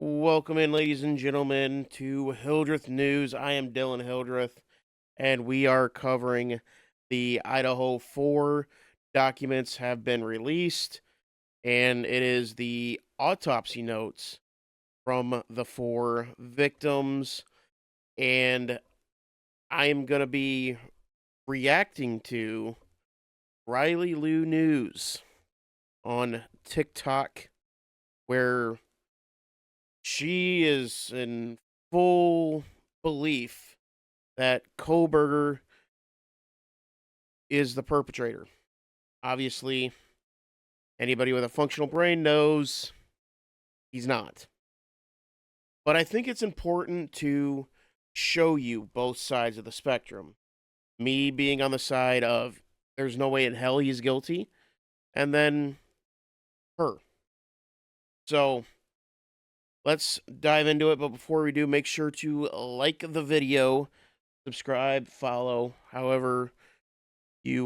Welcome in, ladies and gentlemen, to Hildreth News. I am Dylan Hildreth, and we are covering the Idaho 4 documents have been released, and it is the autopsy notes from the 4 victims, and I am going to be reacting to Riley Lou News on TikTok, where she is in full belief that Kohberger is the perpetrator. Obviously, anybody with a functional brain knows he's not. But I think it's important to show you both sides of the spectrum. Me being on the side of there's no way in hell he's guilty, and then her. So let's dive into it, but before we do, make sure to like the video, subscribe, follow, however you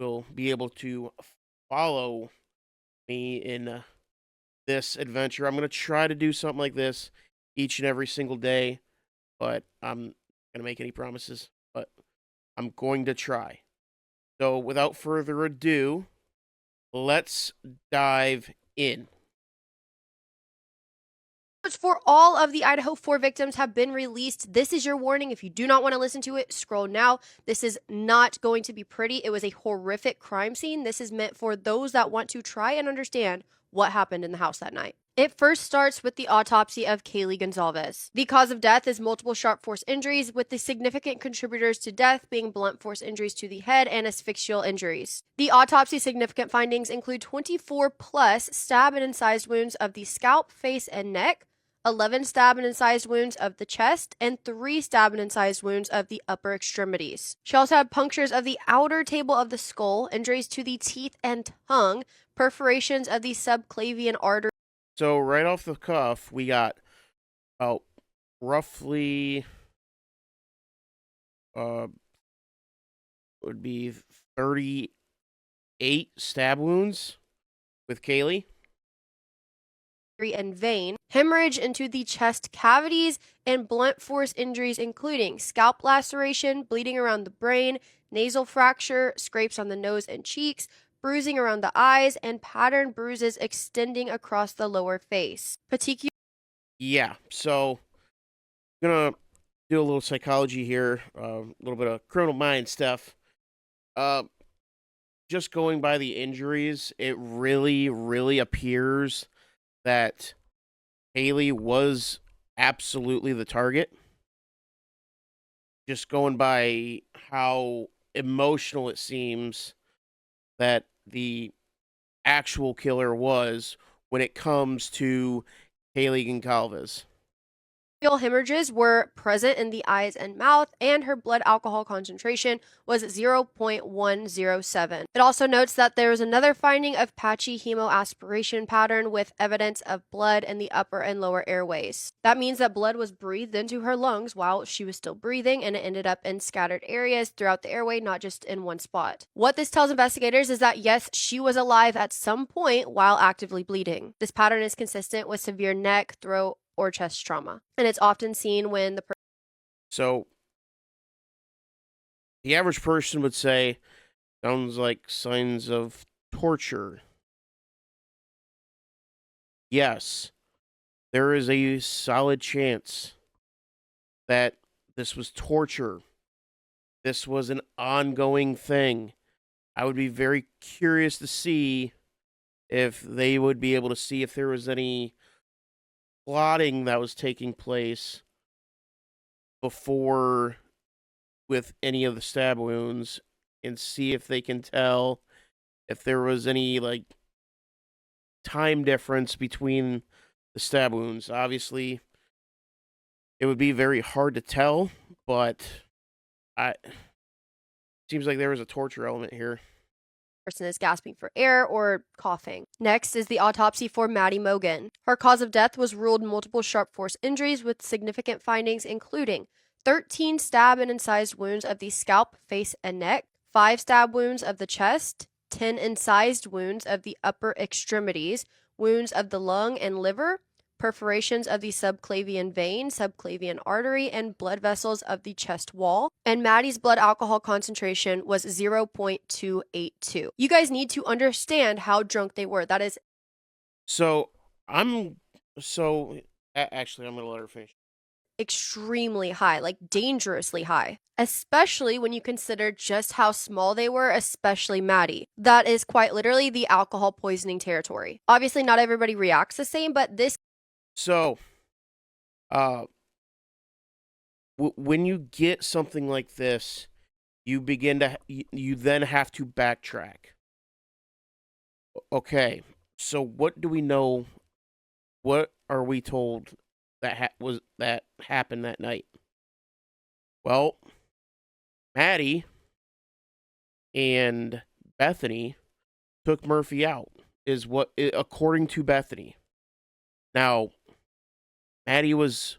will be able to follow me in this adventure. I'm going to try to do something like this each and every single day, but I'm not going to make any promises, but I'm going to try. So without further ado, let's dive in. For all of the Idaho 4 victims have been released. This is your warning. If you do not want to listen to it, scroll now. This is not going to be pretty. It was a horrific crime scene. This is meant for those that want to try and understand what happened in the house that night. It first starts with the autopsy of Kaylee Goncalves. The cause of death is multiple sharp force injuries, with the significant contributors to death being blunt force injuries to the head and asphyxial injuries. The autopsy's significant findings include 24 plus stab and incised wounds of the scalp, face, and neck, 11 stab and incised wounds of the chest, and 3 stab and incised wounds of the upper extremities. She also had punctures of the outer table of the skull, injuries to the teeth and tongue, perforations of the subclavian artery. So right off the cuff, we got about roughly would be 38 stab wounds with Kaylee. And vein, hemorrhage into the chest cavities, and blunt force injuries including scalp laceration, bleeding around the brain, nasal fracture, scrapes on the nose and cheeks, bruising around the eyes, and pattern bruises extending across the lower face. Yeah, so I'm gonna do a little psychology here, a little bit of criminal mind stuff. Just going by the injuries, it really appears that Haley was absolutely the target. Just going by how emotional it seems that the actual killer was when it comes to Kaylee Goncalves. Hemorrhages were present in the eyes and mouth, and her blood alcohol concentration was 0.107. It also notes that there was another finding of patchy hemoaspiration pattern with evidence of blood in the upper and lower airways. That means that blood was breathed into her lungs while she was still breathing, and it ended up in scattered areas throughout the airway, not just in one spot. What this tells investigators is that yes, she was alive at some point while actively bleeding. This pattern is consistent with severe neck, throat, or chest trauma, and it's often seen when the So the average person would say, sounds like signs of torture. Yes, there is a solid chance that this was torture. This was an ongoing thing. I would be very curious to see if they would be able to see if there was any plotting that was taking place before with any of the stab wounds, and see if they can tell if there was any like time difference between the stab wounds. Obviously, it would be very hard to tell, but seems like there was a torture element here. Person is gasping for air or coughing. Next is the autopsy for Maddie Mogen. Her cause of death was ruled multiple sharp force injuries with significant findings including 13 stab and incised wounds of the scalp, face, and neck, 5 stab wounds of the chest, 10 incised wounds of the upper extremities, wounds of the lung and liver, perforations of the subclavian vein, subclavian artery, and blood vessels of the chest wall. And Maddie's blood alcohol concentration was 0.282. You guys need to understand how drunk they were. That is actually, I'm gonna let her finish. extremely high, like dangerously high, especially when you consider just how small they were, especially Maddie. That is quite literally the alcohol poisoning territory. Obviously, not everybody reacts the same, but this. So, when you get something like this, you begin to you then have to backtrack. Okay, so what do we know? What are we told that happened that night? Well, Maddie and Bethany took Murphy out, is what according to Bethany. Now, Maddie was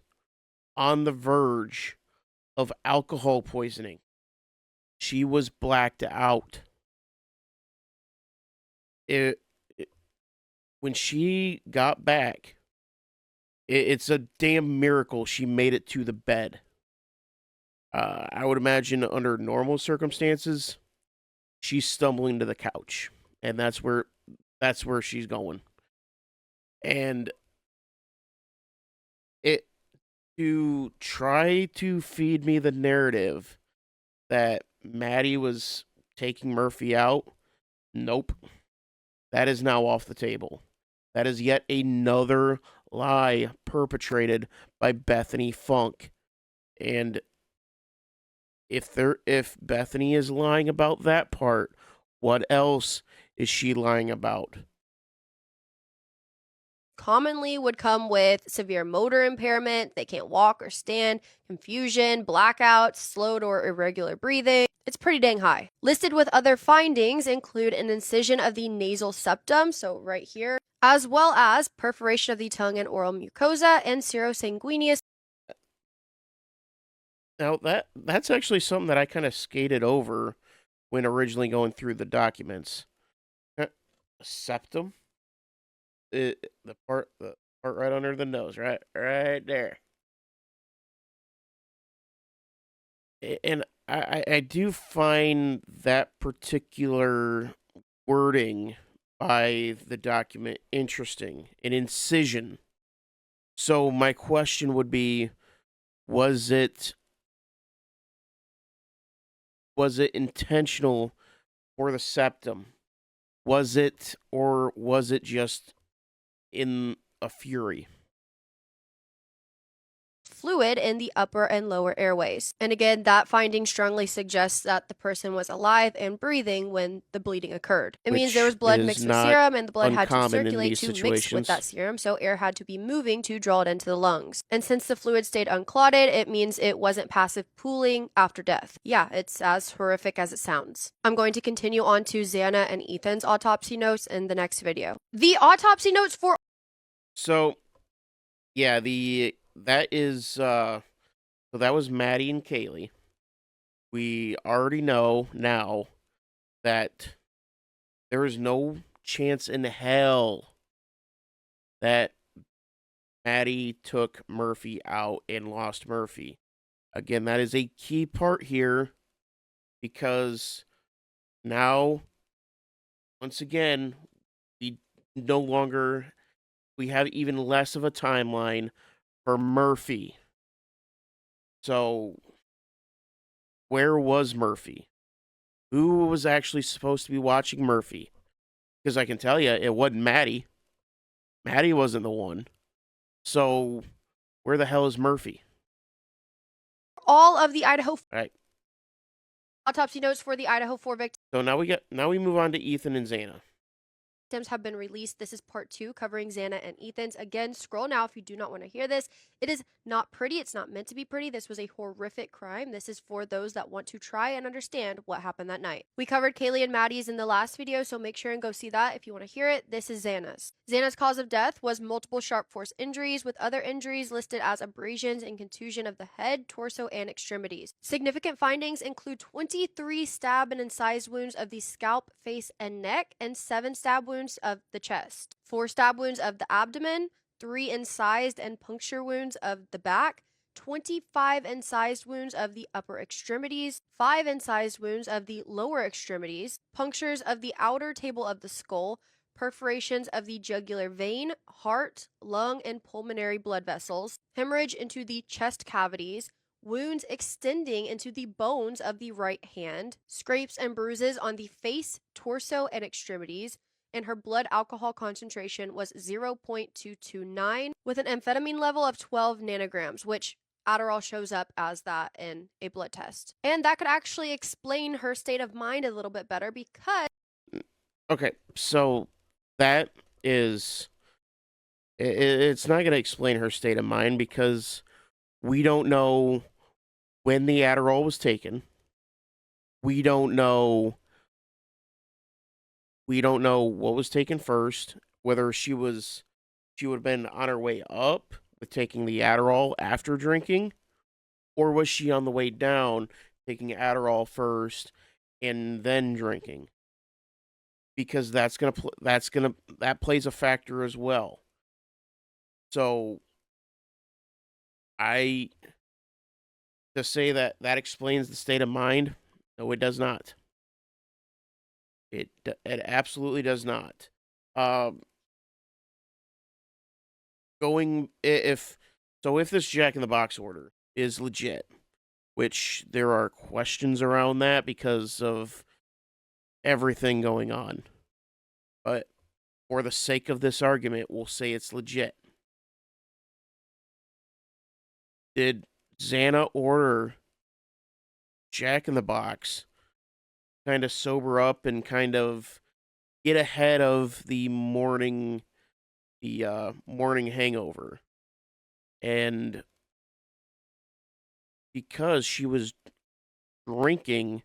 on the verge of alcohol poisoning. She was blacked out. When she got back, it's a damn miracle she made it to the bed. I would imagine under normal circumstances, she's stumbling to the couch, and that's where she's going. And to try to feed me the narrative that Maddie was taking Murphy out, nope. That is now off the table. That is yet another lie perpetrated by Bethany Funk. And if Bethany is lying about that part, what else is she lying about? Commonly would come with severe motor impairment, they can't walk or stand, confusion, blackouts, slowed or irregular breathing. It's pretty dang high. Listed with other findings include an incision of the nasal septum, so right here, as well as perforation of the tongue and oral mucosa and serosanguineous. Now that's actually something that I kind of skated over when originally going through the documents. Septum? The part right under the nose, right there. And I do find that particular wording by the document interesting. An incision. So my question would be, was it intentional for the septum? Was it just in a fury? Fluid in the upper and lower airways. And again, that finding strongly suggests that the person was alive and breathing when the bleeding occurred. It means there was blood mixed with serum, and the blood had to circulate to mix with that serum, so air had to be moving to draw it into the lungs. And since the fluid stayed unclotted, it means it wasn't passive pooling after death. Yeah, it's as horrific as it sounds. I'm going to continue on to Xana and Ethan's autopsy notes in the next video. The autopsy notes for... So, yeah, that was Maddie and Kaylee. We already know now that there is no chance in hell that Maddie took Murphy out and lost Murphy. Again, that is a key part here because now, once again, we have even less of a timeline for Murphy. So, where was Murphy? Who was actually supposed to be watching Murphy? Because I can tell you, it wasn't Maddie. Maddie wasn't the one. So, where the hell is Murphy? All of the Idaho... Right. Autopsy notes for the Idaho 4 victims. So now we move on to Ethan and Xana. Have been released. This is part 2 covering Xana and Ethan's. Again, scroll now if you do not want to hear this. It is not pretty. It's not meant to be pretty. This was a horrific crime. This is for those that want to try and understand what happened that night. We covered Kaylee and Maddie's in the last video, so make sure and go see that if you want to hear it. This is Xana's. Xana's cause of death was multiple sharp force injuries, with other injuries listed as abrasions and contusion of the head, torso, and extremities. Significant findings include 23 stab and incised wounds of the scalp, face, and neck, and 7 stab wounds of the chest, 4 stab wounds of the abdomen, 3 incised and puncture wounds of the back, 25 incised wounds of the upper extremities, 5 incised wounds of the lower extremities, punctures of the outer table of the skull, perforations of the jugular vein, heart, lung, and pulmonary blood vessels, hemorrhage into the chest cavities, wounds extending into the bones of the right hand, scrapes and bruises on the face, torso, and extremities, and her blood alcohol concentration was 0.229 with an amphetamine level of 12 nanograms, which Adderall shows up as that in a blood test. And that could actually explain her state of mind a little bit better because... Okay, so that is... It's not going to explain her state of mind because we don't know when the Adderall was taken. We don't know what was taken first, whether she would have been on her way up with taking the Adderall after drinking, or was she on the way down taking Adderall first and then drinking? Because that plays a factor as well. So to say that explains the state of mind, no, it does not. It absolutely does not. If this Jack in the Box order is legit, which there are questions around that because of everything going on, but for the sake of this argument, we'll say it's legit. Did Xana order Jack in the Box kind of sober up and kind of get ahead of the morning hangover? And because she was drinking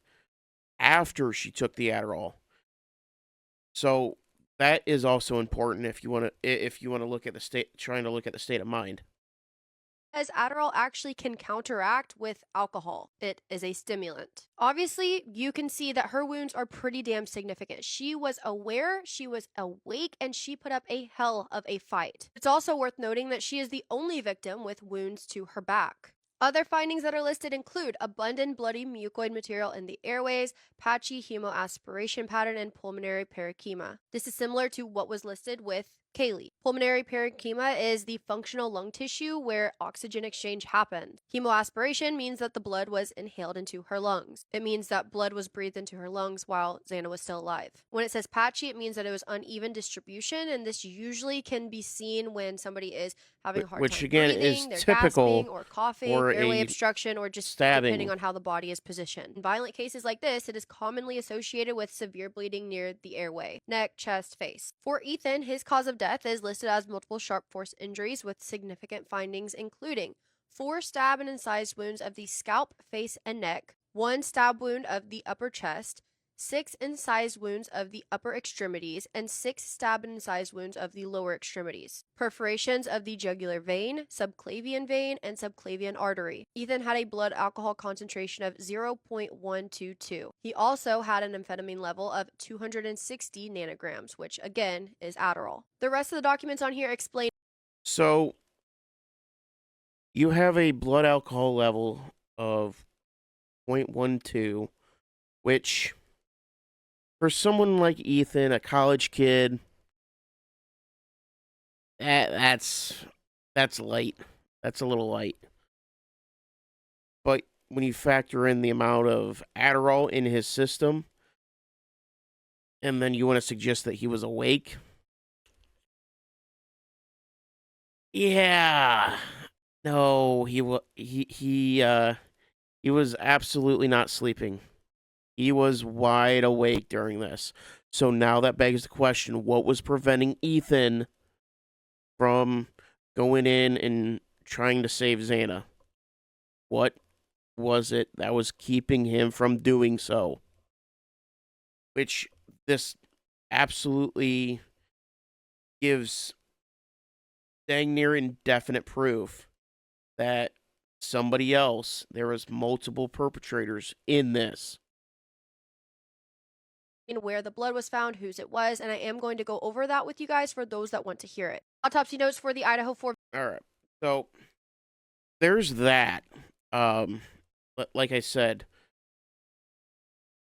after she took the Adderall. So that is also important if you want to look at the state of mind. As Adderall actually can counteract with alcohol. It is a stimulant. Obviously, you can see that her wounds are pretty damn significant. She was aware, she was awake, and she put up a hell of a fight. It's also worth noting that she is the only victim with wounds to her back. Other findings that are listed include abundant bloody mucoid material in the airways, patchy hemoaspiration pattern, and pulmonary parenchyma. This is similar to what was listed with Kaylee. Pulmonary parenchyma is the functional lung tissue where oxygen exchange happens. Hemoaspiration means that the blood was inhaled into her lungs. It means that blood was breathed into her lungs while Xana was still alive. When it says patchy, it means that it was uneven distribution, and this usually can be seen when somebody is having a hard Which time again breathing, is they're typical gasping or coughing, for airway a obstruction, or just stabbing. depending on how the body is positioned. In violent cases like this, it is commonly associated with severe bleeding near the airway, neck, chest, face. For Ethan, his cause of death is listed as multiple sharp force injuries with significant findings including 4 stab and incised wounds of the scalp, face, and neck, 1 stab wound of the upper chest, 6 incised wounds of the upper extremities, and 6 stab and incised wounds of the lower extremities. Perforations of the jugular vein, subclavian vein, and subclavian artery. Ethan had a blood alcohol concentration of 0.122. He also had an amphetamine level of 260 nanograms, which again is Adderall. The rest of the documents on here explain. So you have a blood alcohol level of 0.12, which for someone like Ethan, a college kid, that's light. That's a little light. But when you factor in the amount of Adderall in his system, and then you want to suggest that he was awake, yeah, no, he was absolutely not sleeping. He was wide awake during this. So now that begs the question, what was preventing Ethan from going in and trying to save Xana? What was it that was keeping him from doing so? Which this absolutely gives dang near indefinite proof that there was multiple perpetrators in this. where the blood was found, whose it was, and I am going to go over that with you guys for those that want to hear it. Autopsy notes for the Idaho 4. All right. So there's that. Like I said,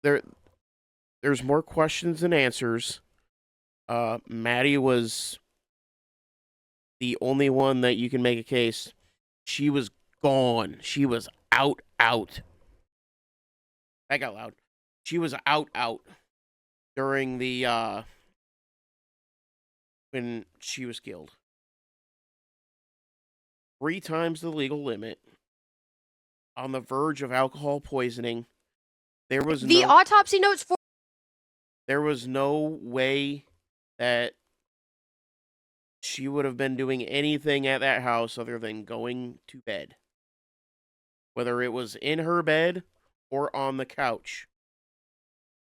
there's more questions than answers. Maddie was the only one that you can make a case. She was gone. She was out. That got loud. She was out during the when she was killed. 3 times the legal limit. On the verge of alcohol poisoning. There was the autopsy notes for. There was no way that she would have been doing anything at that house other than going to bed. Whether it was in her bed or on the couch.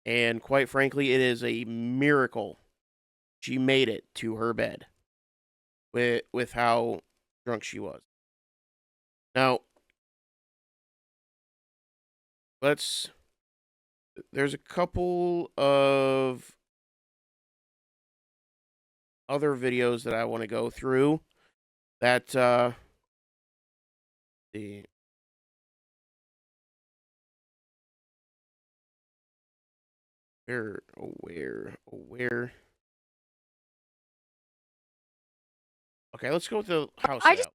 And quite frankly, it is a miracle she made it to her bed with how drunk she was. Now, there's a couple of other videos that I want to go through that where okay, let's go with the house layout.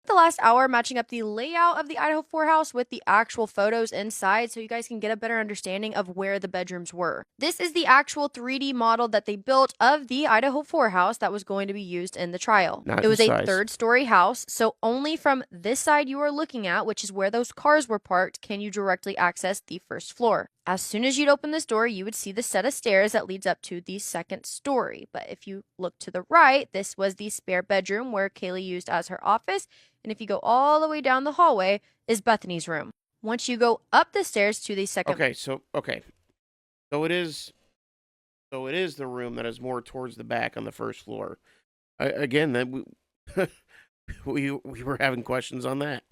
The last hour matching up the layout of the Idaho 4 house with the actual photos inside so you guys can get a better understanding of where the bedrooms were. This is the actual 3D model that they built of the Idaho 4 house that was going to be used in the trial. It was a 3rd-story house, so only from this side you are looking at, which is where those cars were parked, can you directly access the 1st floor. As soon as you'd open this door, you would see the set of stairs that leads up to the 2nd story. But if you look to the right, this was the spare bedroom where Kaylee used as her office. And if you go all the way down the hallway is Bethany's room. Once you go up the stairs to the 2nd. So it is the room that is more towards the back on the 1st floor. Again, that we were having questions on that.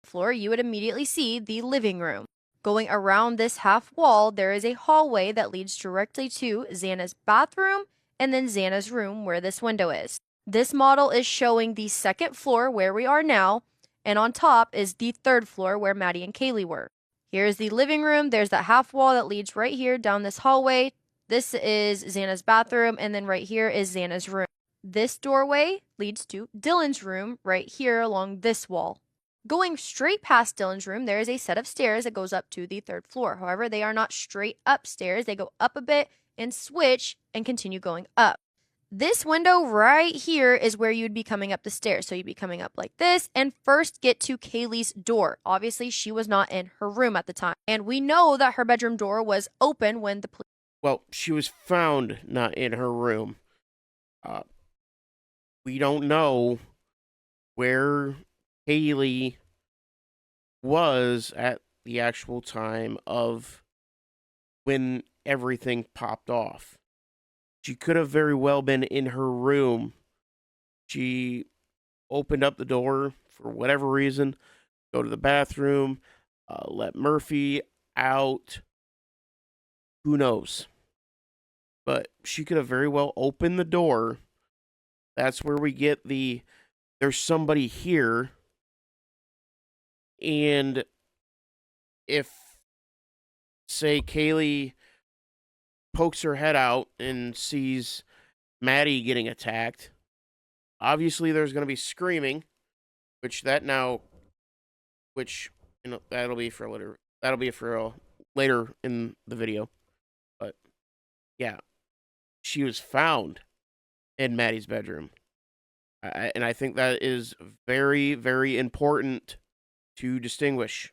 Floor, you would immediately see the living room. Going around this half wall, there is a hallway that leads directly to Xana's bathroom and then Xana's room where this window is. This model is showing the 2nd floor where we are now, and on top is the 3rd floor where Maddie and Kaylee were. Here's the living room. There's that half wall that leads right here down this hallway. This is Xana's bathroom, and then right here is Xana's room. This doorway leads to Dylan's room right here along this wall. Going straight past Dylan's room, there is a set of stairs that goes up to the 3rd floor. However, they are not straight upstairs. They go up a bit and switch and continue going up. This window right here is where you'd be coming up the stairs. So you'd be coming up like this and first get to Kaylee's door. Obviously, she was not in her room at the time. And we know that her bedroom door was open when the police... Well, she was found not in her room. We don't know where Kaylee was at the actual time of when everything popped off. She could have very well been in her room. She opened up the door for whatever reason, go to the bathroom, let Murphy out. Who knows? But she could have very well opened the door. That's where we get there's somebody here. And if, say, Kaylee pokes her head out and sees Maddie getting attacked, obviously there's going to be screaming, that'll be for later. That'll be for later in the video. But yeah, she was found in Maddie's bedroom. And I think that is very, very important to distinguish.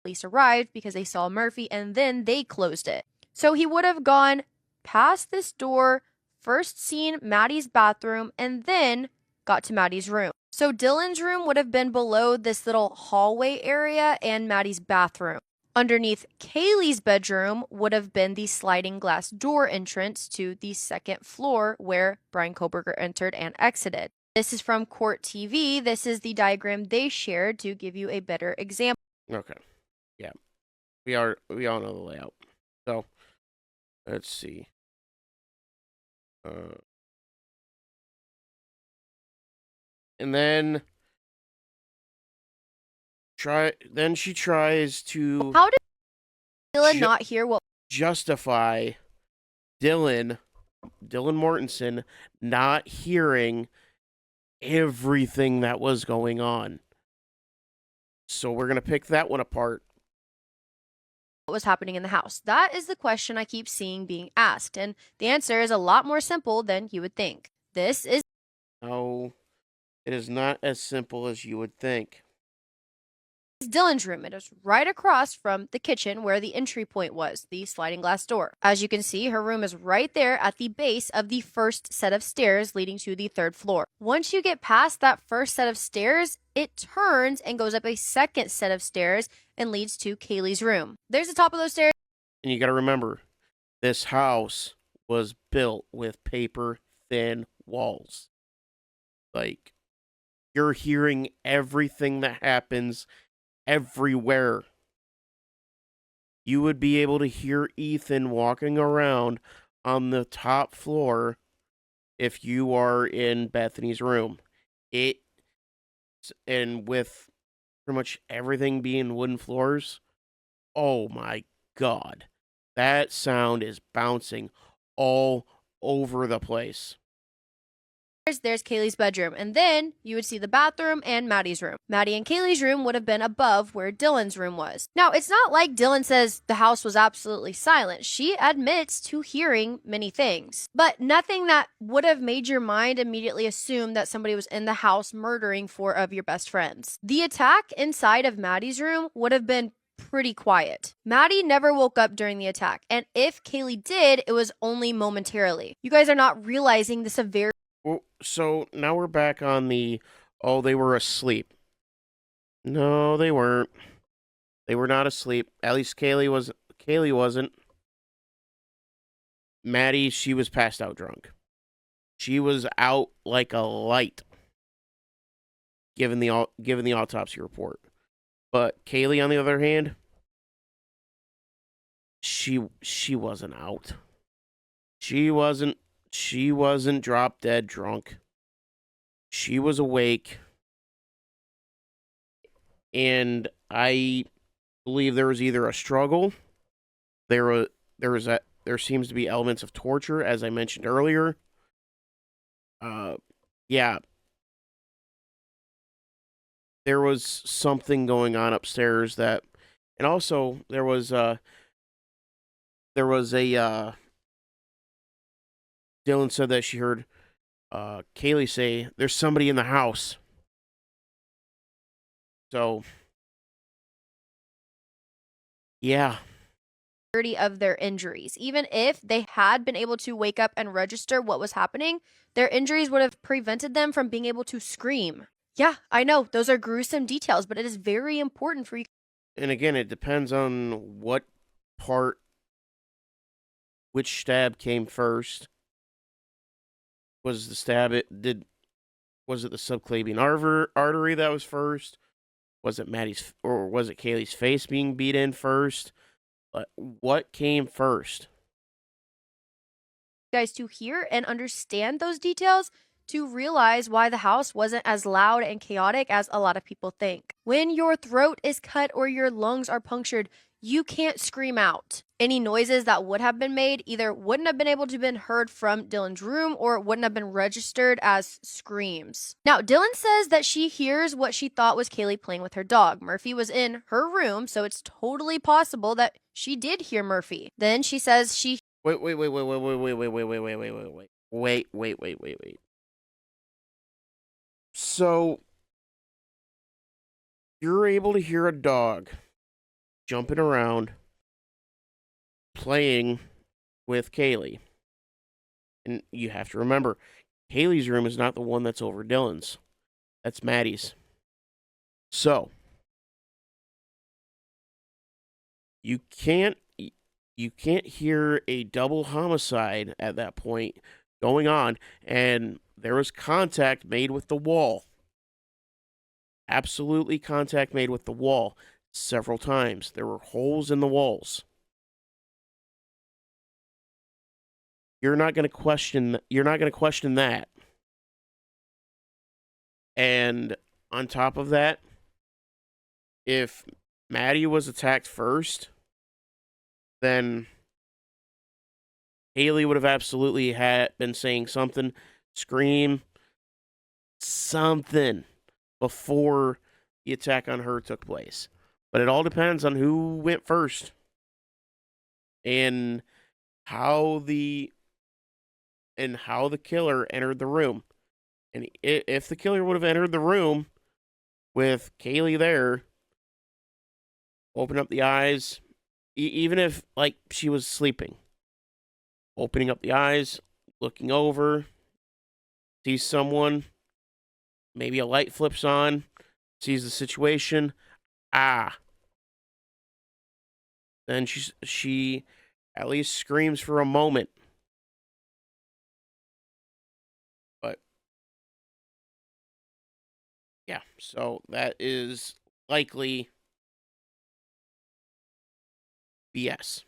Police arrived because they saw Murphy and then they closed it. So he would have gone past this door, first seen Maddie's bathroom, and then got to Maddie's room. So Dylan's room would have been below this little hallway area and Maddie's bathroom. Underneath Kaylee's bedroom would have been the sliding glass door entrance to the 2nd floor where Bryan Kohberger entered and exited. This is from Court TV. This is the diagram they shared to give you a better example. Okay. Yeah. We all know the layout. So, let's see. And then she tries to How did Dylan ju- not hear what justify Dylan Mortensen not hearing everything that was going on. So we're going to pick that one apart. was happening in the house? That is the question I keep seeing being asked, and the answer is a lot more simple than you would think. This is No, it is not as simple as you would think. Dylan's room. It is right across from the kitchen where the entry point was, the sliding glass door. As you can see, her room is right there at the base of the first set of stairs leading to the third floor. Once you get past that first set of stairs, it turns and goes up a second set of stairs and leads to Kaylee's room. There's the top of those stairs. And you got to remember, this house was built with paper thin walls. Like, you're hearing everything that happens everywhere. You would be able to hear Ethan walking around on the top floor if you are in Bethany's room. And with pretty much everything being wooden floors, oh my God, that sound is bouncing all over the place. There's Kaylee's bedroom, and then you would see the bathroom and Maddie's room. Maddie and Kaylee's room would have been above where Dylan's room was. Now, it's not like Dylan says the house was absolutely silent. She admits to hearing many things, but nothing that would have made your mind immediately assume that somebody was in the house murdering 4 of your best friends. The attack inside of Maddie's room would have been pretty quiet. Maddie never woke up during the attack, and if Kaylee did, it was only momentarily. You guys are not realizing the severity. Well, so now we're back on the, oh, they were asleep. No, they weren't. They were not asleep. At least Kaylee wasn't. Maddie, she was passed out drunk. She was out like a light, given the autopsy report. But Kaylee, on the other hand, she wasn't out. She wasn't drop dead drunk. She was awake. And I believe there was either a struggle, there seems to be elements of torture, as I mentioned earlier. Yeah. There was something going on upstairs and also there was a Dylan said that she heard Kaylee say, "There's somebody in the house." So, yeah. Of their injuries. Even if they had been able to wake up and register what was happening, their injuries would have prevented them from being able to scream. Yeah, I know, those are gruesome details, but it is very important for you. And again, it depends on which stab came first. Was the subclavian artery that was first? Was it Kaylee's face being beat in first? But what came first? Guys, to hear and understand those details, to realize why the house wasn't as loud and chaotic as a lot of people think. When your throat is cut or your lungs are punctured, you can't scream out. Any noises that would have been made either wouldn't have been able to have been heard from Dylan's room or wouldn't have been registered as screams. Now, Dylan says that she hears what she thought was Kaylee playing with her dog. Murphy was in her room, so it's totally possible that she did hear Murphy. Then she says she Wait. So, you're able to hear a dog jumping around, playing with Kaylee. And you have to remember, Kaylee's room is not the one that's over Dylan's. That's Maddie's. So, you can't hear a double homicide at that point going on, and there was contact made with the wall. Absolutely contact made with the wall several times. There were holes in the walls. you're not going to question that. And on top of that, if Maddie was attacked first, then Kaylee would have absolutely been saying something, scream, something before the attack on her took place. But it all depends on who went first and how the killer entered the room. And if the killer would have entered the room with Kaylee there, open up the eyes, even if like she was sleeping, opening up the eyes, looking over, sees someone, maybe a light flips on, sees the situation, then she at least screams for a moment. But yeah, so that is likely BS.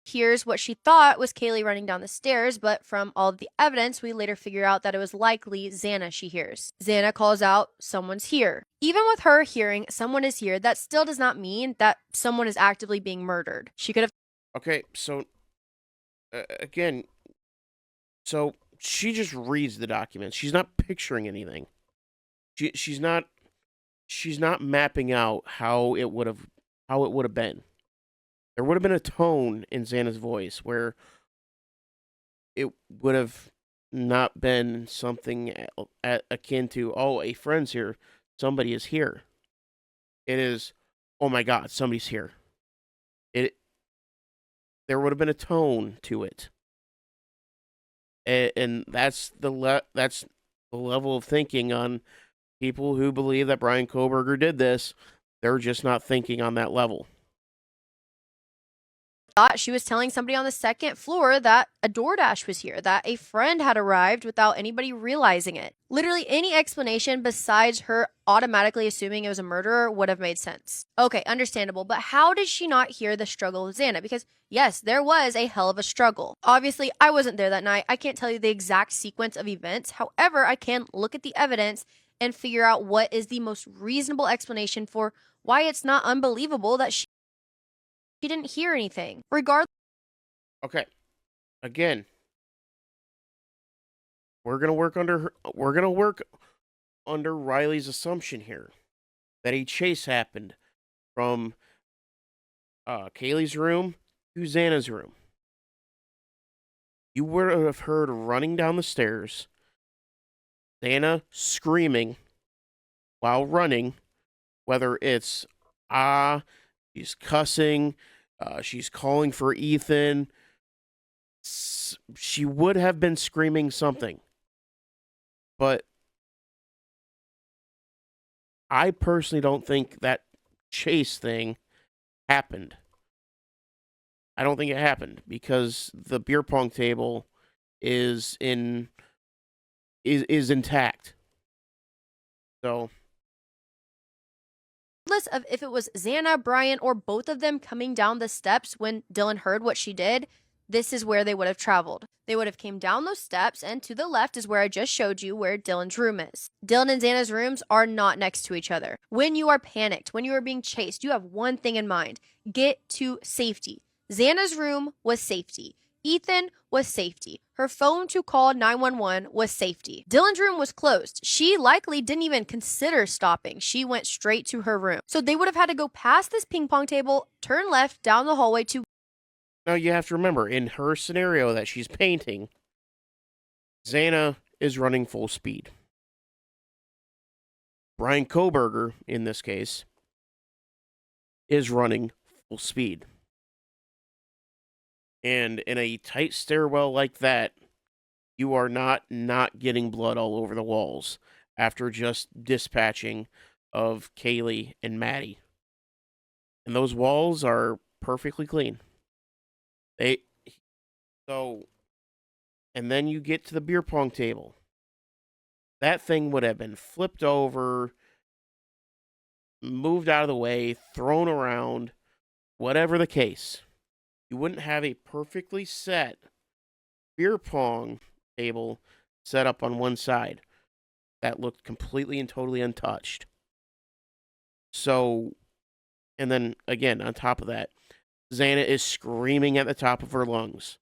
Here's what she thought was Kaylee running down the stairs, but from all of the evidence, we later figure out that it was likely Xana she hears. Xana calls out, "Someone's here." Even with her hearing someone is here, that still does not mean that someone is actively being murdered. She could have. Okay, so again, so she just reads the documents. She's not picturing anything. She's not mapping out how it would have been. There would have been a tone in Xana's voice where it would have not been something akin to, "Oh, a friend's here. Somebody is here." It is, "Oh my God, somebody's here." There would have been a tone to it, and that's the level of thinking on people who believe that Bryan Kohberger did this. They're just not thinking on that level. Thought she was telling somebody on the second floor that a DoorDash was here, that a friend had arrived without anybody realizing it. Literally any explanation besides her automatically assuming it was a murderer would have made sense. Okay, understandable, but how did she not hear the struggle with Xana? Because yes, there was a hell of a struggle. Obviously, I wasn't there that night. I can't tell you the exact sequence of events. However, I can look at the evidence and figure out what is the most reasonable explanation for why it's not unbelievable that she didn't hear anything. Regardless. Okay. Again, we're gonna work under Riley's assumption here that a chase happened from Kaylee's room to Xana's room. You would have heard running down the stairs, Xana screaming while running, whether it's she's cussing, she's calling for Ethan. She would have been screaming something. But I personally don't think that chase thing happened. I don't think it happened because the beer pong table is intact. So Regardless of if it was Xana, Bryan, or both of them coming down the steps when Dylan heard what she did, this is where they would have traveled. They would have came down those steps, and to the left is where I just showed you where Dylan's room is. Dylan and Xana's rooms are not next to each other. When you are panicked, when you are being chased, you have one thing in mind: get to safety. Xana's room was safety. Ethan was safety. Her phone to call 911 was safety. Dylan's room was closed. She likely didn't even consider stopping. She went straight to her room. So they would have had to go past this ping pong table, turn left down the hallway to. now you have to remember, in her scenario that she's painting, Xana is running full speed. Bryan Kohberger, in this case, is running full speed. And in a tight stairwell like that, you are not getting blood all over the walls after just dispatching of Kaylee and Maddie. And those walls are perfectly clean. And then you get to the beer pong table. That thing would have been flipped over, moved out of the way, thrown around, whatever the case. You wouldn't have a perfectly set beer pong table set up on one side that looked completely and totally untouched. So, and then again, on top of that, Xana is screaming at the top of her lungs.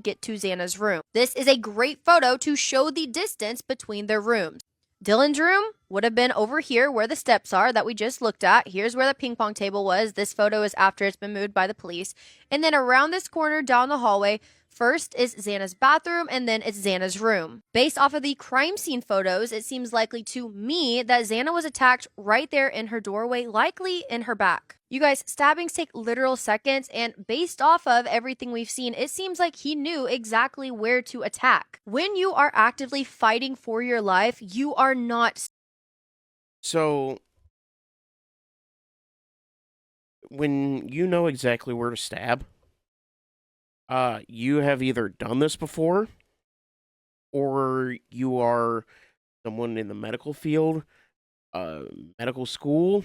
Get to Xana's room. This is a great photo to show the distance between their rooms. Dylan's room would have been over here where the steps are that we just looked at. Here's where the ping pong table was. This photo is after it's been moved by the police. And then around this corner down the hallway, first is Xana's bathroom, and then it's Xana's room. Based off of the crime scene photos, it seems likely to me that Xana was attacked right there in her doorway, likely in her back. You guys, stabbings take literal seconds, and based off of everything we've seen, it seems like he knew exactly where to attack. When you are actively fighting for your life, you are not. So, when you know exactly where to stab, you have either done this before, or you are someone in the medical field, medical school.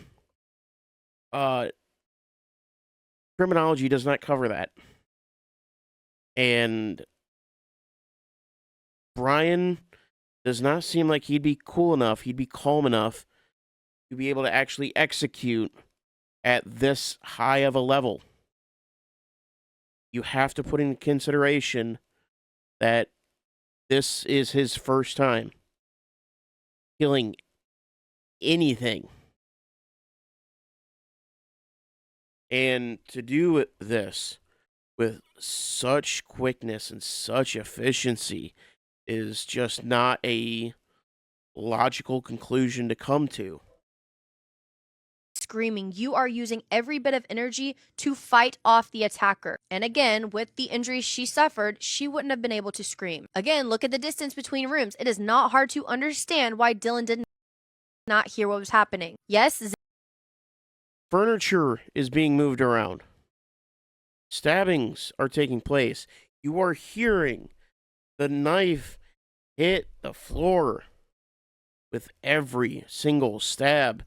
Criminology does not cover that. And Bryan does not seem like he'd be cool enough, he'd be calm enough to be able to actually execute at this high of a level. You have to put in consideration that this is his first time killing anything. And to do this with such quickness and such efficiency is just not a logical conclusion to come to. Screaming, you are using every bit of energy to fight off the attacker. And again, with the injuries she suffered, she wouldn't have been able to scream. Again, look at the distance between rooms. It is not hard to understand why Dylan did not hear what was happening. Yes, Furniture is being moved around. Stabbings are taking place. You are hearing the knife hit the floor with every single stab.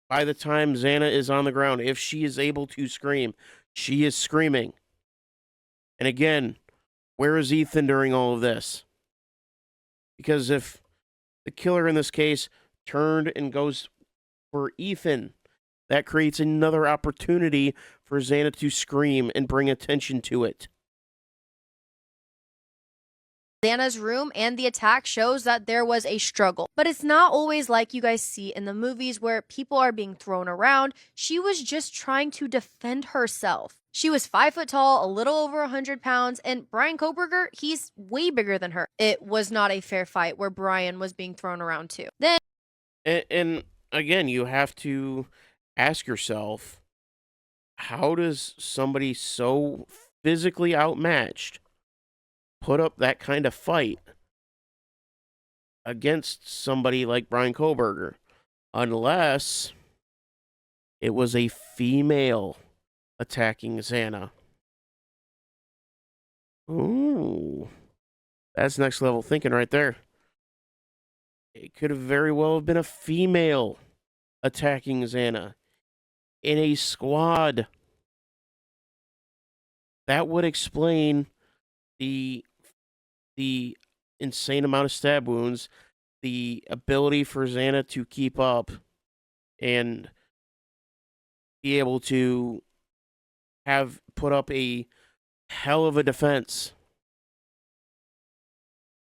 By the time Xana is on the ground, if she is able to scream, she is screaming. And again, where is Ethan during all of this? Because if the killer in this case turned and goes for Ethan, that creates another opportunity for Xana to scream and bring attention to it. Xana's room and the attack shows that there was a struggle. But it's not always like you guys see in the movies where people are being thrown around. She was just trying to defend herself. She was 5 foot tall, a little over 100 pounds, and Bryan Kohberger, he's way bigger than her. It was not a fair fight where Bryan was being thrown around too. Then, And again, you have to ask yourself, how does somebody so physically outmatched put up that kind of fight against somebody like Bryan Kohberger? Unless it was a female attacking Xana. Ooh, that's next level thinking right there. It could have very well have been a female attacking Xana in a squad. That would explain the insane amount of stab wounds, the ability for Xana to keep up and be able to have put up a hell of a defense.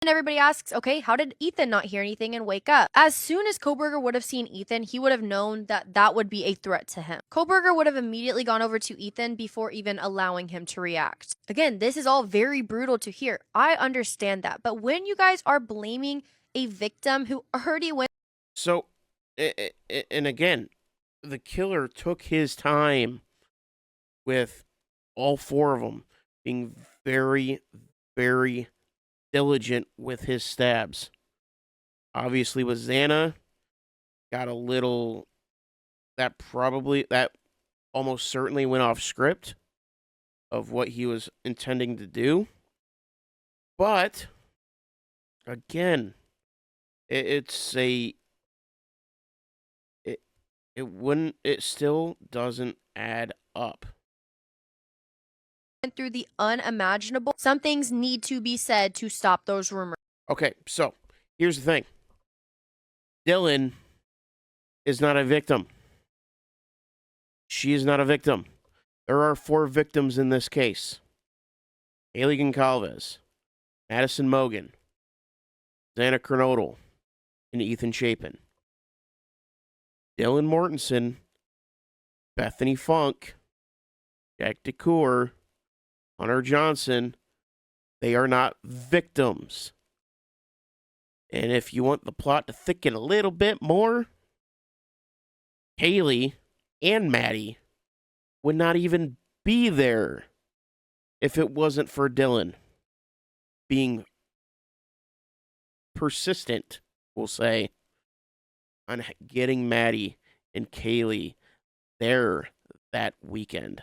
and everybody asks, okay, how did Ethan not hear anything and wake up? As soon as Kohberger would have seen Ethan, he would have known that that would be a threat to him. Kohberger would have immediately gone over to Ethan before even allowing him to react. Again, this is all very brutal to hear. I understand that. But when you guys are blaming a victim who already went. So, and again, the killer took his time with all four of them, being very, very diligent with his stabs. Obviously, with Xana, got a little, that almost certainly went off script of what he was intending to do. But, again, it still doesn't add up. went through the unimaginable. Some things need to be said to stop those rumors. Okay, so here's the thing. Dylan is not a victim. She is not a victim. There are 4 victims in this case. Kaylee Goncalves, Maddison Mogen, Xana Kernodle, and Ethan Chapin. Dylan Mortensen, Bethany Funk, Jack DeCoeur, Hunter Johnson, they are not victims. And if you want the plot to thicken a little bit more, Kaylee and Maddie would not even be there if it wasn't for Dylan being persistent, we'll say, on getting Maddie and Kaylee there that weekend.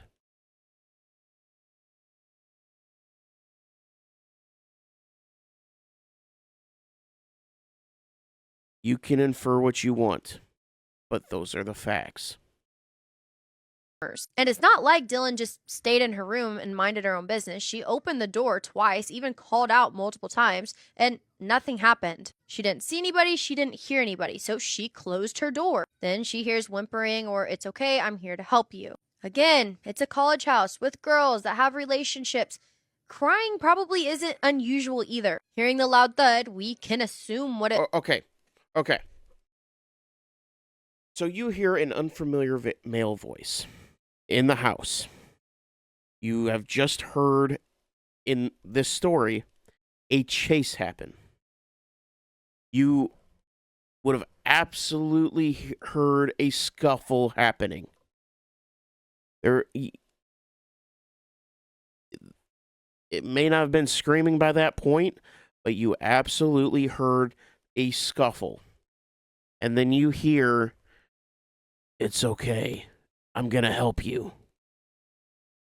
You can infer what you want, but those are the facts. And it's not like Dylan just stayed in her room and minded her own business. She opened the door twice, even called out multiple times, and nothing happened. She didn't see anybody. She didn't hear anybody. So she closed her door. Then she hears whimpering or "It's okay, I'm here to help you." Again, it's a college house with girls that have relationships. Crying probably isn't unusual either. Hearing the loud thud, we can assume what it... Okay. So you hear an unfamiliar male voice in the house. You have just heard in this story a chase happen. You would have absolutely heard a scuffle happening. It may not have been screaming by that point, but you absolutely heard a scuffle. And then you hear, "It's okay, I'm gonna help you."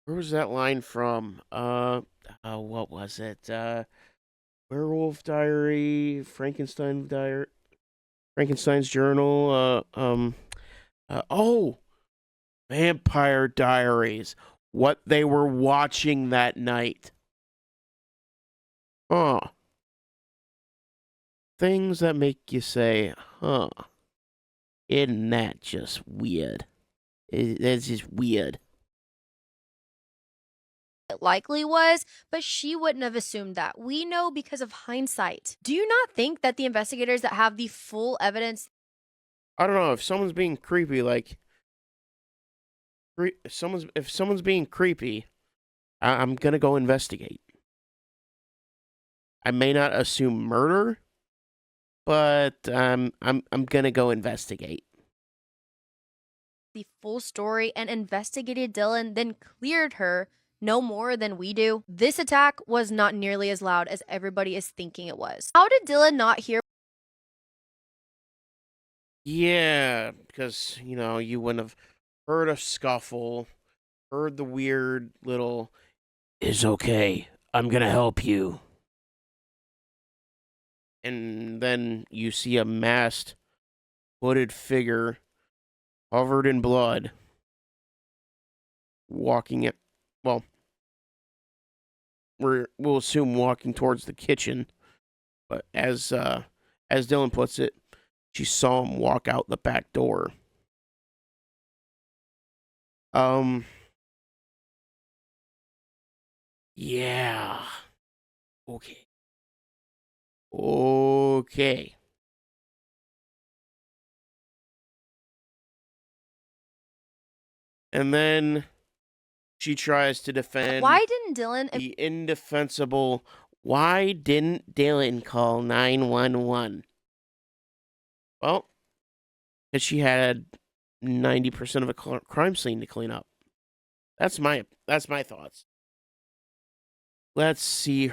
Where was that line from? What was it? Werewolf Diary, Frankenstein's Journal, Vampire Diaries. What they were watching that night. Things that make you say, isn't that just weird? That's just weird. It likely was, but she wouldn't have assumed that. We know because of hindsight. Do you not think that the investigators that have the full evidence... I don't know, if someone's being creepy, if someone's being creepy, I'm gonna go investigate. I may not assume murder, but I'm gonna go investigate. The full story and investigated Dylan, then cleared her no more than we do. This attack was not nearly as loud as everybody is thinking it was. How did Dylan not hear? Yeah, because, you wouldn't have heard a scuffle, heard the weird little, "It's okay, I'm gonna help you." And then you see a masked, hooded figure covered in blood walking it. Well, we'll assume walking towards the kitchen, but as Dylan puts it, she saw him walk out the back door. Yeah. Okay. And then she tries to defend Why didn't Dylan... the indefensible. Why didn't Dylan call 911? Well, because she had 90% of a crime scene to clean up. That's my thoughts. Let's see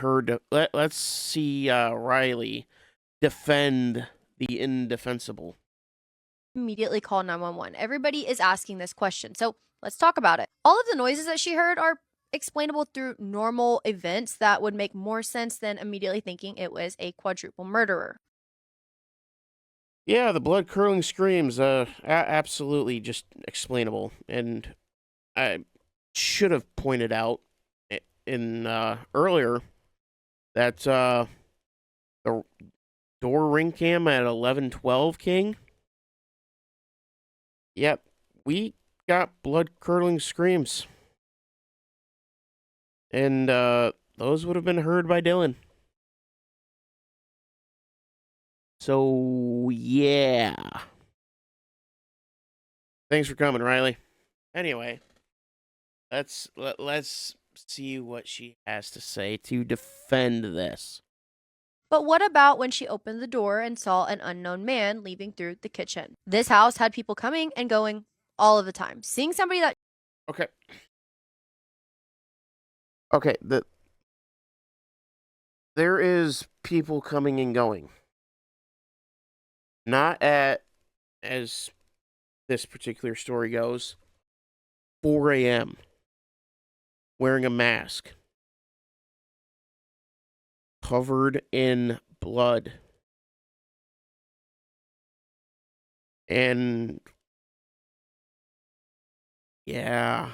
Riley defend the indefensible. Immediately call 911. Everybody is asking this question, so let's talk about it. All of the noises that she heard are explainable through normal events that would make more sense than immediately thinking it was a quadruple murderer. Yeah, the blood-curdling screams, absolutely just explainable. And I should have pointed out in earlier that the door ring cam at 11:12 King. Yep, we got blood curdling screams, and those would have been heard by Dylan. So yeah, thanks for coming, Riley. Anyway, let's see what she has to say to defend this. But what about when she opened the door and saw an unknown man leaving through the kitchen? This house had people coming and going all of the time. Seeing somebody that... Okay, there is people coming and going. Not at, as this particular story goes, 4 a.m. wearing a mask, covered in blood, and yeah.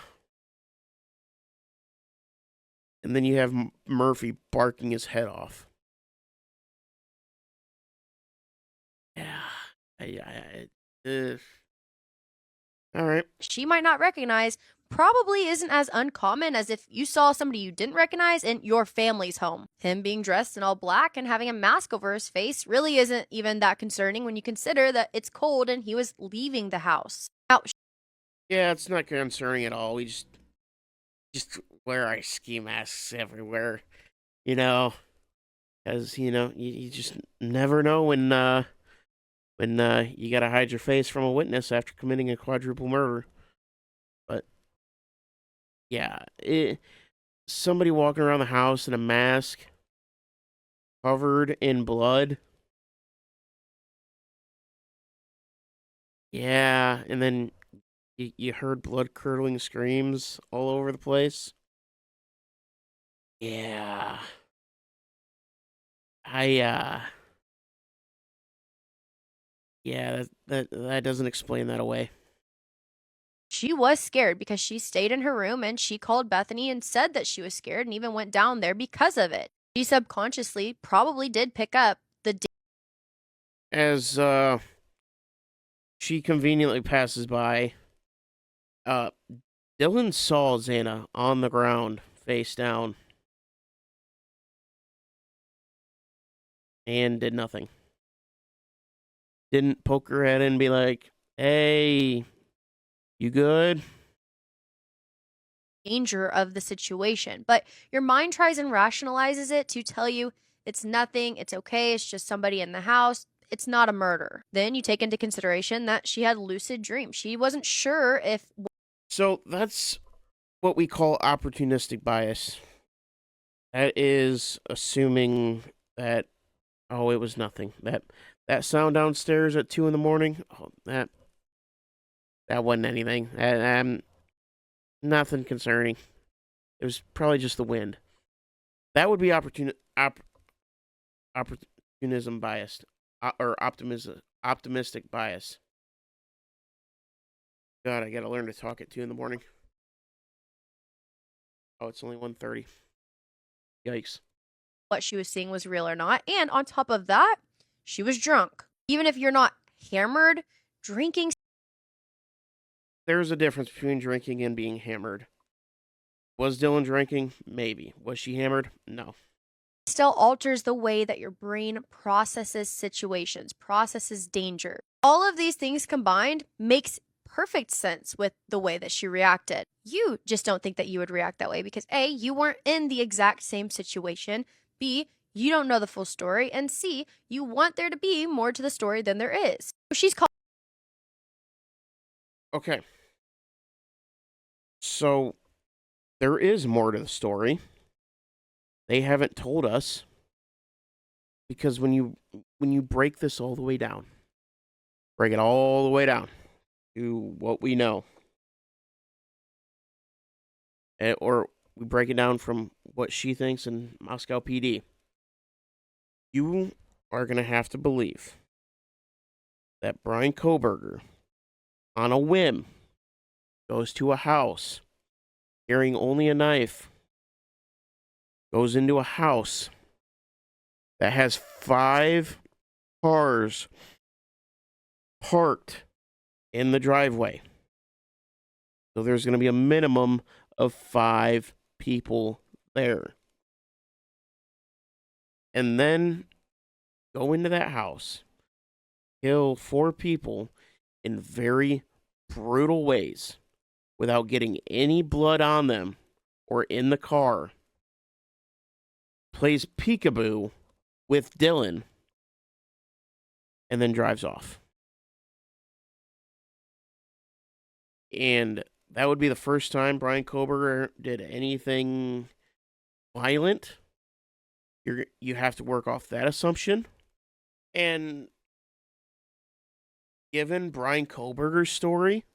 And then you have Murphy barking his head off. Yeah. All right. she might not recognize probably isn't as uncommon as if you saw somebody you didn't recognize in your family's home. Him being dressed in all black and having a mask over his face really isn't even that concerning when you consider that it's cold and he was leaving the house. Now, Yeah, it's not concerning at all. We just wear our ski masks everywhere, because you just never know when you gotta hide your face from a witness after committing a quadruple murder. But yeah, somebody walking around the house in a mask, covered in blood. Yeah, and then you heard blood curdling screams all over the place. Yeah. Yeah, that doesn't explain that away. she was scared because she stayed in her room and she called Bethany and said that she was scared and even went down there because of it. She subconsciously probably did pick up the As she conveniently passes by, Dylan saw Xana on the ground, face down, and did nothing. Didn't poke her head and be like, "Hey, you good?" danger of the situation. But your mind tries and rationalizes it to tell you it's nothing, it's okay, it's just somebody in the house. It's not a murder. Then you take into consideration that she had lucid dreams. She wasn't sure if... So that's what we call opportunistic bias. That is assuming that, oh, it was nothing. That sound downstairs at 2 a.m. Oh, that wasn't anything. Nothing concerning. It was probably just the wind. That would be opportunism biased, or optimistic bias. God, I gotta learn to talk at 2 a.m. Oh, it's only 1:30. Yikes. what she was seeing was real or not. And on top of that, she was drunk. Even if you're not hammered, drinking There's a difference between drinking and being hammered. Was Dylan drinking? Maybe. Was she hammered? No. still alters the way that your brain processes situations, processes danger. All of these things combined makes perfect sense with the way that she reacted. You just don't think that you would react that way because A, you weren't in the exact same situation. B, you don't know the full story. And C, you want there to be more to the story than there is. She's called... Okay. So there is more to the story. They haven't told us, because when you break this all the way down, break it all the way down to what we know, or we break it down from what she thinks in Moscow PD, you are going to have to believe that Bryan Kohberger, on a whim, goes to a house carrying only a knife goes into a house that has 5 cars parked in the driveway. So there's going to be a minimum of 5 people there. And then go into that house, kill 4 people in very brutal ways without getting any blood on them or in the car. Plays peekaboo with Dylan and then drives off. And that would be the first time Bryan Kohberger did anything violent. You have to work off that assumption. And given Bryan Kohberger's story,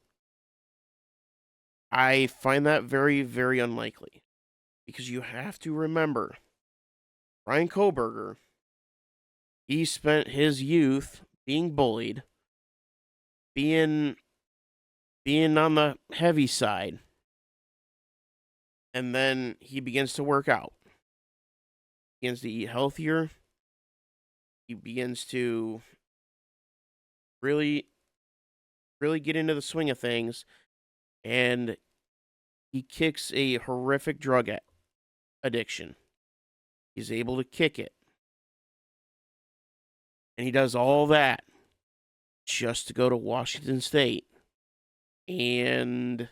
I find that very, very unlikely. Because you have to remember, Bryan Kohberger, he spent his youth being bullied, being on the heavy side, and then he begins to work out. He begins to eat healthier. He begins to really, really get into the swing of things, and he kicks a horrific drug addiction. He's able to kick it. And he does all that just to go to Washington State and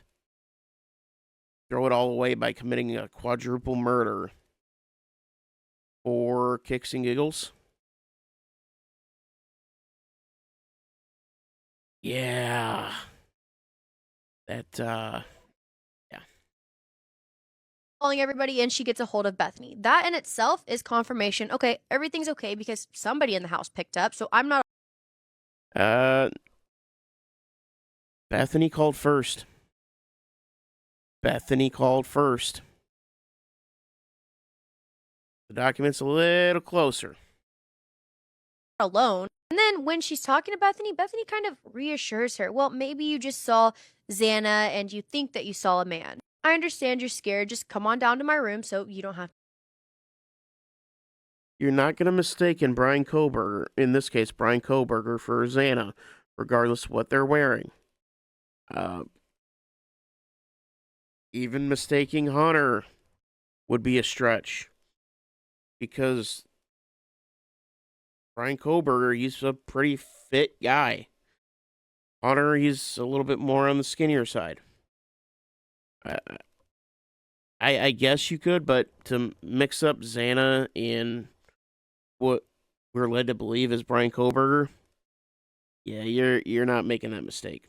throw it all away by committing a quadruple murder for kicks and giggles. Yeah. Yeah. Calling everybody in, she gets a hold of Bethany. That in itself is confirmation. Okay, everything's okay because somebody in the house picked up, so I'm not. Bethany called first. The document's a little closer. Alone. And then when she's talking to Bethany, Bethany kind of reassures her. Well, maybe you just saw Xana and you think that you saw a man. I understand you're scared. Just come on down to my room so you don't have to. You're not going to mistake Bryan Kohberger, in this case, Bryan Kohberger, for Xana, regardless of what they're wearing. Even mistaking Hunter would be a stretch. Because Bryan Kohberger, he's a pretty fit guy. Hunter, he's a little bit more on the skinnier side. I guess you could, but to mix up Xana in what we're led to believe is Bryan Kohberger, yeah, you're not making that mistake.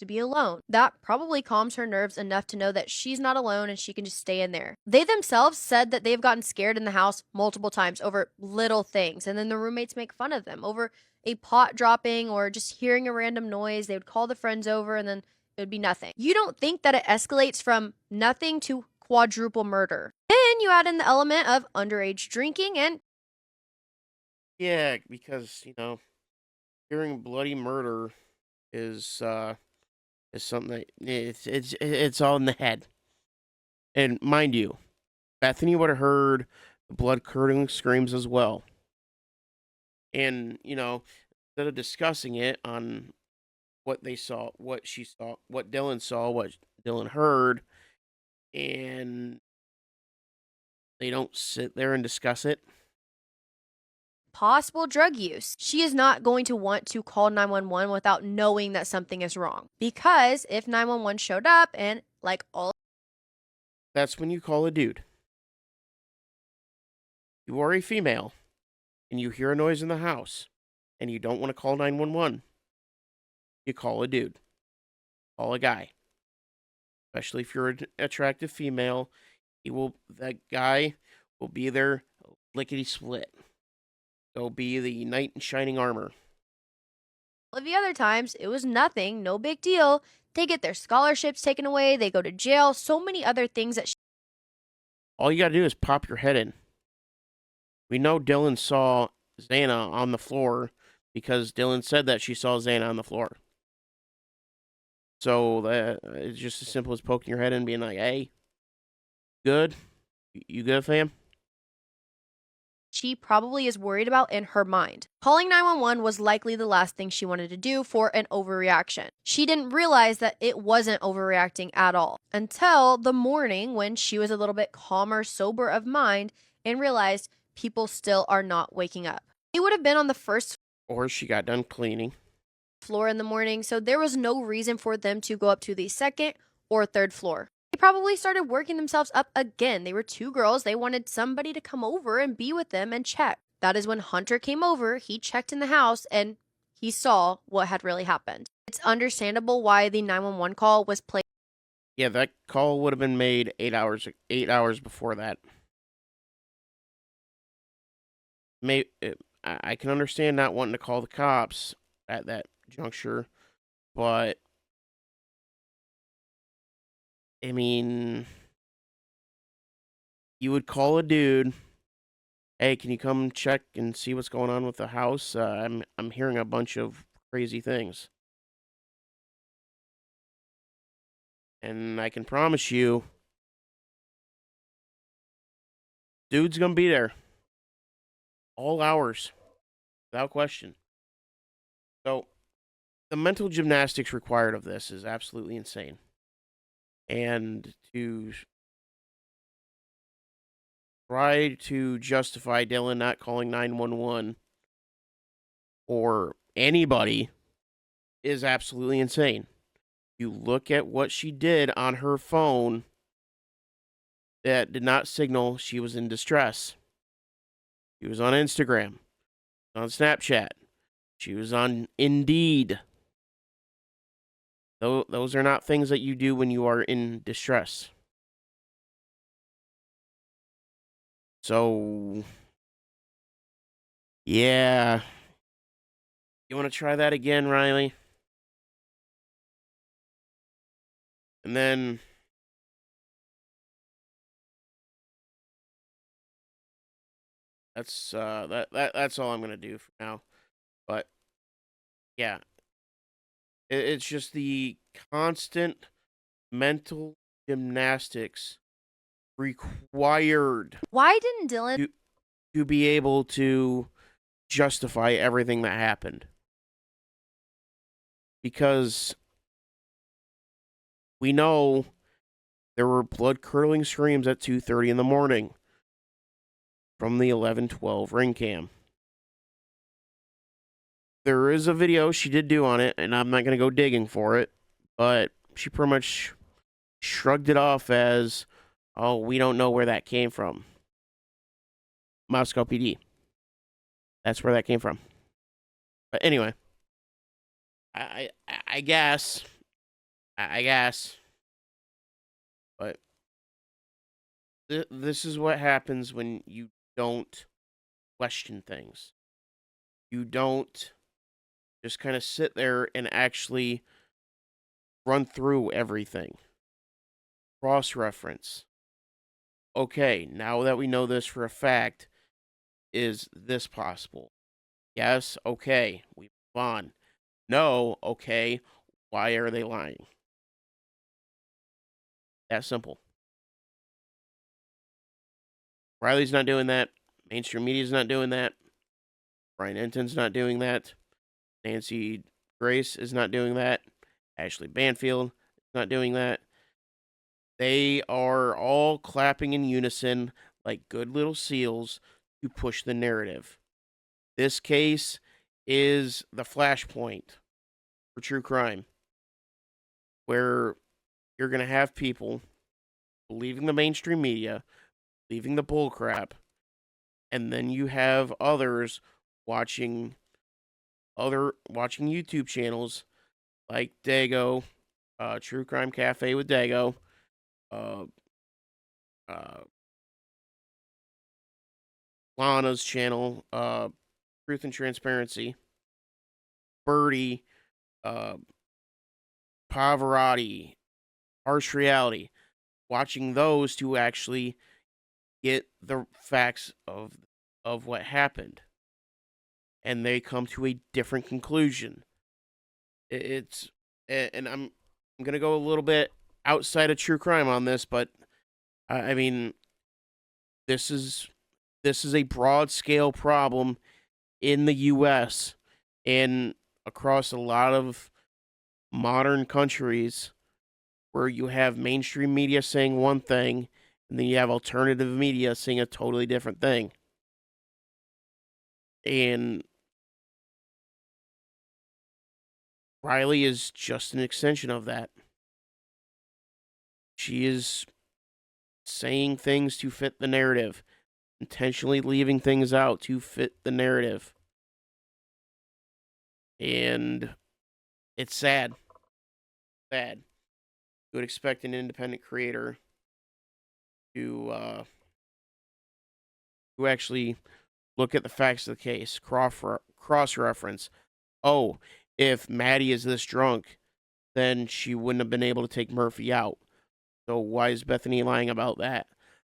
To be alone. That probably calms her nerves enough to know that she's not alone and she can just stay in there. They themselves said that they've gotten scared in the house multiple times over little things, and then the roommates make fun of them over a pot dropping or just hearing a random noise. They would call the friends over and then it would be nothing. You don't think that it escalates from nothing to quadruple murder. Then you add in the element of underage drinking and... Yeah, because, hearing bloody murder is something that it's all in the head. And mind you, Bethany would have heard the blood-curdling screams as well. And, instead of discussing it on what they saw, what she saw, what Dylan saw, what Dylan heard, and they don't sit there and discuss it. Possible drug use. She is not going to want to call 911 without knowing that something is wrong. Because if 911 showed up and that's when you call a dude. You are a female and you hear a noise in the house and you don't want to call 911. You call a dude. Call a guy. Especially if you're an attractive female, that guy will be there lickety split. Go be the knight in shining armor. All of the other times, it was nothing, no big deal. They get their scholarships taken away, they go to jail, so many other things that all you gotta do is pop your head in. We know Dylan saw Xana on the floor because Dylan said that she saw Xana on the floor. So it's just as simple as poking your head in and being like, hey, good. You good, fam? She probably is worried about in her mind. Calling 911 was likely the last thing she wanted to do for an overreaction. She didn't realize that it wasn't overreacting at all until the morning when she was a little bit calmer, sober of mind, and realized people still are not waking up. They would have been on the first Or she got done cleaning. floor in the morning, so there was no reason for them to go up to the second or third floor. They probably started working themselves up again. They were two girls. They wanted somebody to come over and be with them and check. That is when Hunter came over. He checked in the house and he saw what had really happened. It's understandable why the 911 call was played. Yeah, that call would have been made 8 hours before that. I can understand not wanting to call the cops at that juncture, but I mean, you would call a dude, "Hey, can you come check and see what's going on with the house? I'm hearing a bunch of crazy things." And I can promise you, dude's gonna be there all hours, without question. So, the mental gymnastics required of this is absolutely insane. And to try to justify Dylan not calling 911 or anybody is absolutely insane. You look at what she did on her phone that did not signal she was in distress. She was on Instagram, on Snapchat, she was on Indeed. Those are not things that you do when you are in distress. So, yeah. You want to try that again, Riley? And then that's all I'm gonna do for now. But yeah, it's just the constant mental gymnastics required Why didn't Dylan to be able to justify everything that happened. Because we know there were blood-curdling screams at 2:30 in the morning from the 11/12 ring cam. There is a video she did do on it, and I'm not going to go digging for it, but she pretty much shrugged it off as, "Oh, we don't know where that came from." Moscow PD. That's where that came from. But anyway, I guess, I guess, but this is what happens when you don't question things. You don't just kind of sit there and actually run through everything. Cross reference. Okay, now that we know this for a fact, is this possible? Yes, okay, we move on. No, okay, why are they lying? That simple. Riley's not doing that. Mainstream media's not doing that. Brian Enton's not doing that. Nancy Grace is not doing that. Ashley Banfield is not doing that. They are all clapping in unison like good little seals to push the narrative. This case is the flashpoint for true crime, where you're going to have people believing the mainstream media, believing the bullcrap, and then you have others watching YouTube channels like Dago, True Crime Cafe with Dago, uh, Lana's channel, Truth and Transparency, Birdie, uh, Pavarotti, Harsh Reality, watching those to actually get the facts of what happened, and they come to a different conclusion. It's and I'm gonna go a little bit outside of true crime on this, but I mean, This is a broad scale problem in the US and across a lot of modern countries where you have mainstream media saying one thing and then you have alternative media saying a totally different thing. And Riley is just an extension of that. She is saying things to fit the narrative, intentionally leaving things out to fit the narrative. And it's sad. Sad. You would expect an independent creator to actually look at the facts of the case, cross-reference. Oh, if Maddie is this drunk, then she wouldn't have been able to take Murphy out. So why is Bethany lying about that?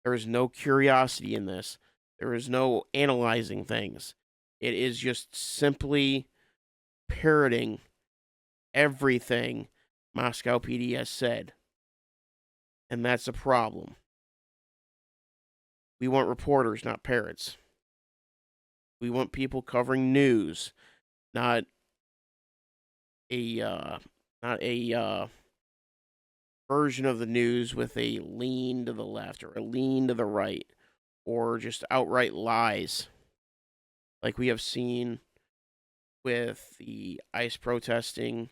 There is no curiosity in this. There is no analyzing things. It is just simply parroting everything Moscow PD has said. And that's a problem. We want reporters, not parrots. We want people covering news, not a version of the news with a lean to the left or a lean to the right, or just outright lies, like we have seen with the ICE protesting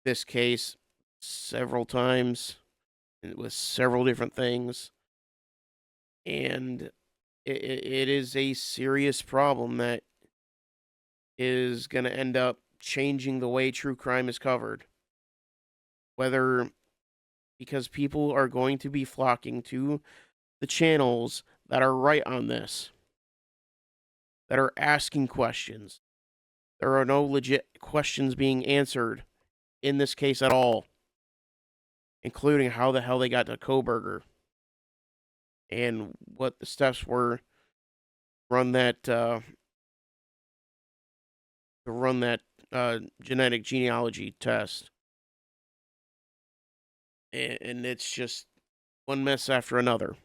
this case several times with several different things. And it is a serious problem that is going to end up changing the way true crime is covered. Whether because people are going to be flocking to the channels that are right on this, that are asking questions. There are no legit questions being answered in this case at all, including how the hell they got to Kohberger and what the steps were to run that genetic genealogy test. And it's just one mess after another.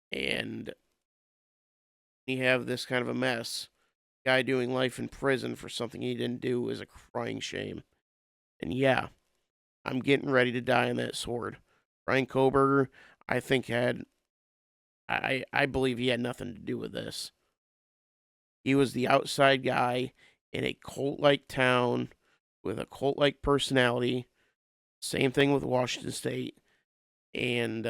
And you have this kind of a mess. Guy doing life in prison for something he didn't do is a crying shame. And yeah, I'm getting ready to die on that sword. Bryan Kohberger, I think I believe he had nothing to do with this. He was the outside guy in a cult-like town with a cult-like personality. Same thing with Washington State. And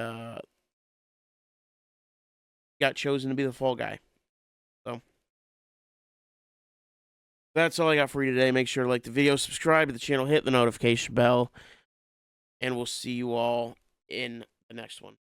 got chosen to be the fall guy. So that's all I got for you today. Make sure to like the video, subscribe to the channel, hit the notification bell, and we'll see you all in the next one.